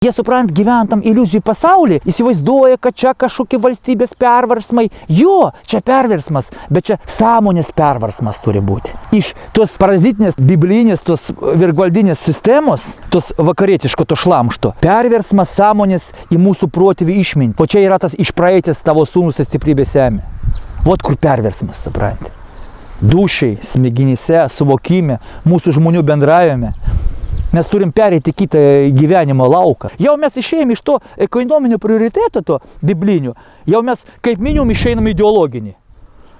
Jie, suprant, gyventam iliuzijų pasaulį, įsivaizduoja, kad čia kažkokie valstybės perversmai. Jo, čia perversmas, bet čia sąmonės perversmas turi būti. Iš tos parazitinės, biblinės, tos virgvaldinės sistemos, tos vakarietiško to šlamšto, perversmas sąmonės į mūsų protėvių išmintį. O čia yra tas iš praeities tavo sūnus stiprybės semia. Vot kur perversmas, suprant. Dušiai, smegenyse, suvokime, mūsų žmonių bendravime. Mes turim pereiti kitą gyvenimo lauką. Jau mes išėjom iš to ekonominio prioriteto, to biblinio, jau mes kaip minimum išeinam ideologinį.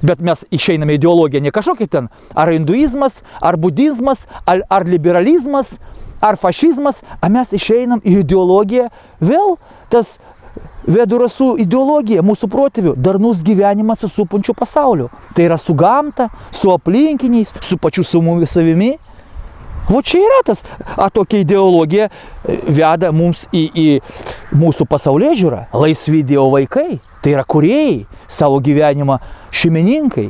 Bet mes išeiname ideologiją ne kažkokį ten, ar hinduizmas, ar budizmas, ar liberalizmas, ar fašizmas, a mes išeinam į ideologiją, vėl tas vedurasų ideologija, mūsų protėvių, darnus gyvenimas su supančiu pasauliu. Tai yra su gamta, su aplinkiniais, su pačiu savimi. O čia yra tas, tokia ideologija veda mums į mūsų pasaulėžiūrą. Laisvi Dievo vaikai, tai yra kūrėjai, savo gyvenimą šeimininkai,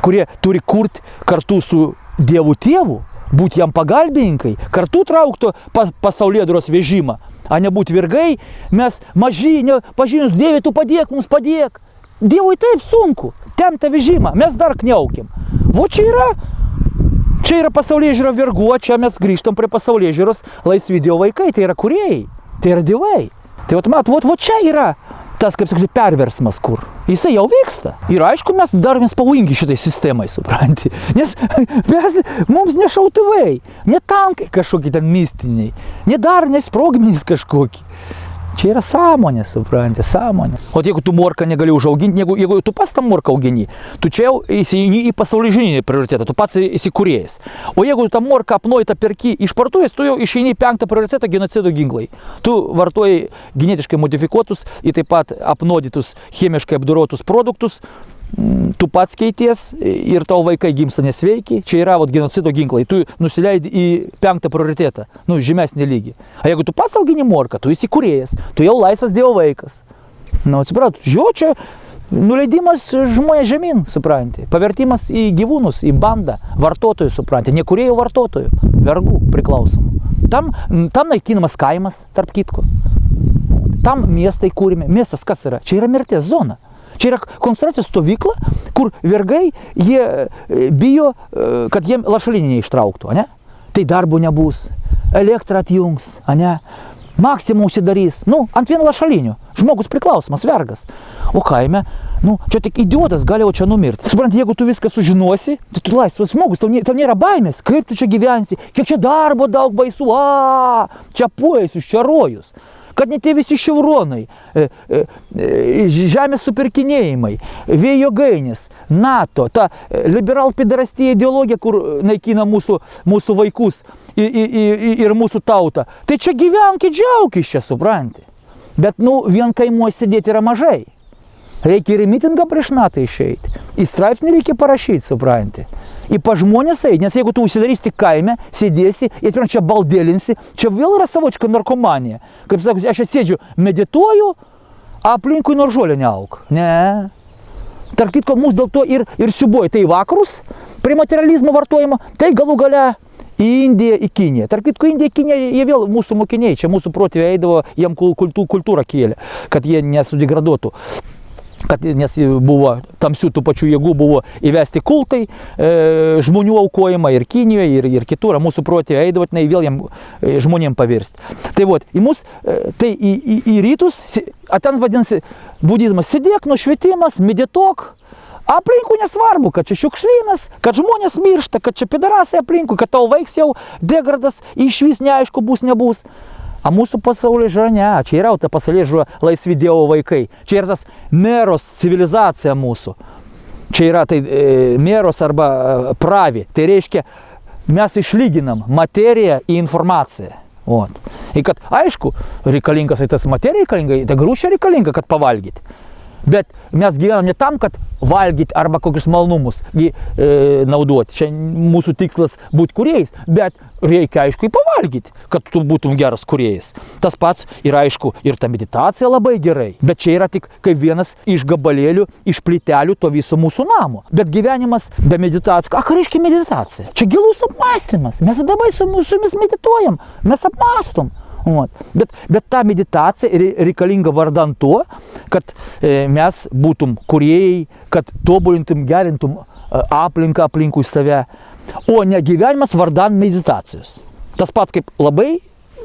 kurie turi kurti kartu su Dievu tėvu, būti jam pagalbininkai, kartu traukto pasaulėdaros vežimą, a ne būti vergai, mes maži, pažinus, Dieve, tu padėk, mums padėk. Dievui taip sunku, tempta vežimą, mes dar kniaukim. O čia yra pasaulėžiūra vergų, čia mes grįžtam prie pasaulėžiūros laisvi Dievo vaikai, tai yra kūrėjai, tai yra dievai. Tai vat čia yra tas, kaip sakysi, perversmas, kur jisai jau vyksta. Ir aišku, mes daromės pavojingi šitai sistemai, supranti. Nes mums ne šautuvai, ne tankai kažkokie ten mistiniai, ne sprogmenys kažkokie. Čia yra sąmonė, supranti, sąmonė. O jeigu tu morką negali užauginti, jeigu tu pats tą morką augini, tu čia jau įsijungi į pasaulyžininį prioritetą, tu pats esi kūrėjas. O jeigu tą morką apnuoji, tą perki iš parduotuvės, tu jau išeini į 5. prioritetą genocido ginklai. Tu vartoji genetiškai modifikuotus ir taip pat apnuodytus, chemiškai apdorotus produktus, tu pats keities ir tavo vaikai gimsta nesveiki, čia yra genocido ginklai, tu nusileidi į 5. prioritetą, žemesnį lygį. O jeigu tu pats augini morką, tu esi kūrėjas, tu jau laisvas Dievo vaikas. Atsiprašau, čia nuleidimas žmonės žemyn, supranti, pavertimas į gyvūnus, į bandą, vartotojų, supranti, ne kūrėjų vartotojų, vergų priklausomų. Tam naikinamas kaimas, tarp kitko. Tam miestai kūrime. Miestas kas yra? Čia yra mirties zona. Čia yra koncentracijos stovykla, kur vergai, jie bijo, kad jiem lašalinį neištrauktų, ne? Tai darbo nebus, elektrą atjungs, ne? Maksimum užsidarys, ant vieno lašalinio. Žmogus priklausomas, vergas. O kaime, čia tik idiotas gali jau čia numirti. Supranti, jeigu tu viską sužinosi, tai tu laisvas žmogus, tau nėra baimės, kaip tu čia gyvensi, kiek čia darbo daug baisų, čia puojasius, čia rojus. Kad ne tie visi ševronai, žemės supirkinėjimai, vėjo jėgainės, NATO, ta liberal pedarastija ideologija, kur naikina mūsų vaikus ir mūsų tautą. Tai čia gyvenkit, džiaukis čia, supranti. Bet vien kaimuose sėdėti yra mažai. Reikia ir į mitingą prieš NATO išeiti. Į straipsnį reikia parašyti, supranti. Į pažmonės eiti, nes jeigu tu užsidarysi tik kaime, sėdėsi, ir čia baldėlinsi, čia vėl yra savočka narkomanija. Kaip sakus, aš sėdžiu, medituoju, aplinkui nors žolė neaug. Ne. Tarp kitko, mūsų dėl to ir siuboja tai vakarus prie materializmo vartojimo, tai galų gale į Indiją, į Kiniją. Tarp kitko, Indija, Kinija, jie vėl mūsų mokiniai, čia mūsų protėviai eidavo, jiem kultūrą kėlė, kad jie nesudegraduotų. Nes buvo tamsių tų pačių jėgų, buvo įvesti kultai, žmonių aukojimą ir Kinijoje, ir kitur, mūsų protėviai eidavo, vėl jiem žmonėm pavirsti. Tai į mus, tai į rytus, ten vadinasi budizmas, sėdėk, nušvietimas, medituok, aplinkui nesvarbu, kad čia šiukšlynas, kad žmonės miršta, kad čia pedarasai aplinkui, kad tau vaiks jau degradas, išvis neaišku bus, nebus. A mūsų pasaulėžiūra ne, čia yra ta pasaulėžiūra laisvi Dievo vaikai. Čia yra tas meros civilizacija mūsų. Čia yra tai meros arba pravi. Tai reiškia, mes išlyginam materiją į informaciją. Ir kad, aišku, reikalingas tas materija reikalinga, ta grūšia reikalinga, kad pavalgyti. Bet mes gyvenam ne tam, kad valgyti arba kokius malnumus naudoti. Čia mūsų tikslas būti kūrėjais, bet reikia aišku pavalgyti, kad tu būtum geras kūrėjas. Tas pats yra aišku ir ta meditacija labai gerai, bet čia yra tik kaip vienas iš gabalėlių, iš plytelių to viso mūsų namo. Bet gyvenimas be meditacijos, ką reiškia meditacija? Čia gilus apmąstymas, mes dabar su jumis medituojam, mes apmąstom. Bet ta meditacija reikalinga vardan to, kad mes būtum kūrėjai, kad tobulintum, gerintum aplinką aplinkui save, o ne gyvenimas vardan meditacijos. Tas pat kaip labai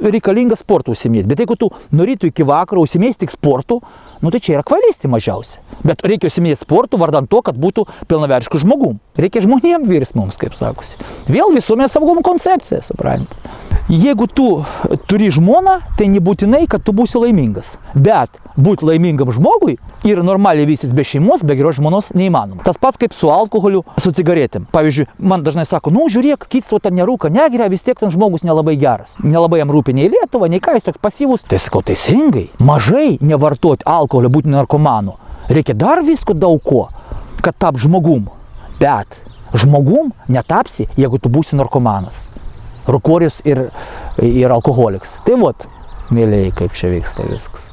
reikalinga sportu užsimėti. Bet jeigu tu nuo ryto iki vakaro užsimėsi tik sportu, tai čia yra kvailystė mažiausia. Bet reikia užsimėti sportu vardan to, kad būtų pilnavertišku žmogum. Reikia žmonėm virs mums, kaip sakosi. Vėl visuomenės saugumo koncepcija, suprantate. Jeigu tu turi žmoną, tai nebūtinai, kad tu būsi laimingas. Bet būti laimingam žmogui ir normaliai vystytis be šeimos, be geros žmonos neįmanoma. Tas pats kaip su alkoholiu, su cigaretėm. Pavyzdžiui, man dažnai sako, žiūrėk, kits ten nerūka, negeria, vis tiek ten žmogus nelabai geras. Nelabai jam rūpi nei Lietuva, nei ką, jis toks pasyvus. Tai sakau, teisingai, mažai nevartoti alkoholio, būti narkomanu. Reikia dar visko daug ko, kad tap žmogum. Bet žmogum netapsi, jeigu tu būsi narkomanas. Rūkorius ir alkoholikas. Tai vot, mėlyjei, kaip čia vyksta viskas.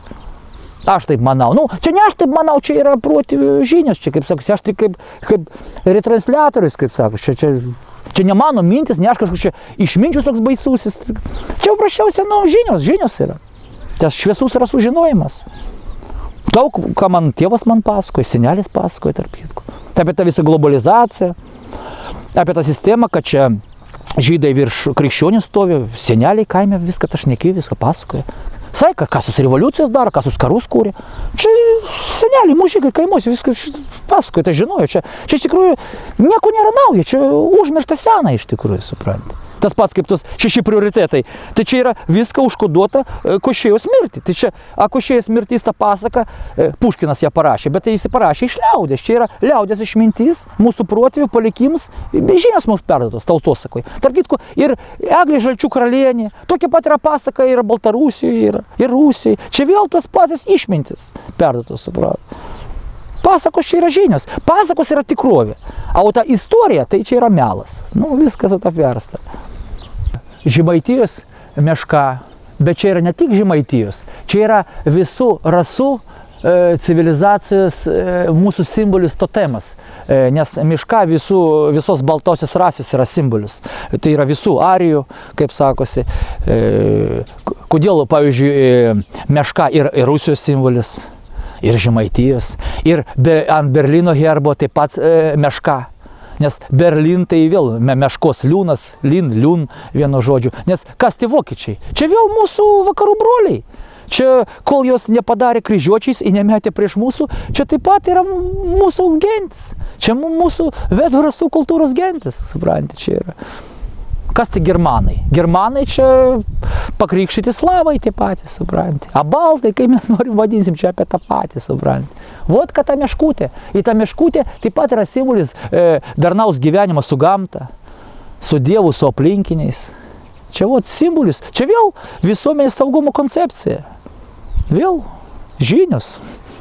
Aš taip manau. Čia ne aš taip manau, čia yra protėvių žinios, čia kaip sakosi, aš tik kaip retransliatorius, kaip sakosi, čia ne mano mintis, ne aš kažkoks čia išminčius toks baisusis. Čia paprasčiausia, žinios yra. Tas šviesus yra sužinojimas. Daug, ką tėvas man pasakoja, senelis pasakoja, tarp kitko. Apie tą visą globalizaciją, apie tą sistemą, kad čia žydai virš krikščionių stovi, seneliai kaime viską tašnekėjo, viską pasakoja. Saika, kasus revoliucijos daro, kasus karus kūrė. Čia seneliai, mužikai kaimuose, viską pasakoja, tai žinojo. Čia iš tikrųjų nieko nėra nauja, čia užmiršta sena iš tikrųjų, suprantate. Tas pats kaip tos 6 prioritetai. Tai čia yra viską užkoduota Košėjos mirtį. Tai čia Košėjos mirtis tą pasaką, Puškinas ją parašė, bet tai jis parašė iš liaudės. Čia yra liaudės išmintis, mūsų protėvių palikims, žinios mums perduotos tautosakoj. Tarp kitko, ir Eglė Žalčių karalienė, tokia pat yra pasaka ir Baltarusijoje, ir Rusijoje. Čia vėl tos patys išmintis perduotos, suprantate. Pasakos čia yra žinios, pasakos yra tikrovė, o ta istorija tai čia yra melas. Viskas apversta. Žemaitijos meška, bet čia yra ne tik Žemaitijos, čia yra visų rasų civilizacijos mūsų simbolis totemas, nes miška visos baltosios rasės yra simbolis. Tai yra visų arijų, kaip sakosi. Kodėl, pavyzdžiui, meška ir Rusijos simbolis, ir Žemaitijos, ir ant Berlyno herbo taip pat meška. Nes Berlin tai vėl meškos liūnas, liun, vienu žodžiu. Nes kas tai vokiečiai? Čia vėl mūsų vakarų broliai. Čia, kol jos nepadarė kryžiuočiais ir nemetė prieš mūsų, čia taip pat yra mūsų gentis. Čia mūsų vedų rasų kultūros gentis, suprantate, čia yra. Kas tai germanai? Germanai čia pakrikštyti slavai tie patys, suprantate. A baltai, kai mes norim vadinsim, čia apie tą patį, suprantate. Vot, kad ta meškutė. Ir ta meškutė taip pat yra simbolis darnaus gyvenimo su gamta, su Dievu, su aplinkiniais. Čia vot simbolis. Čia vėl visuomenės saugumo koncepcija. Vėl žinios.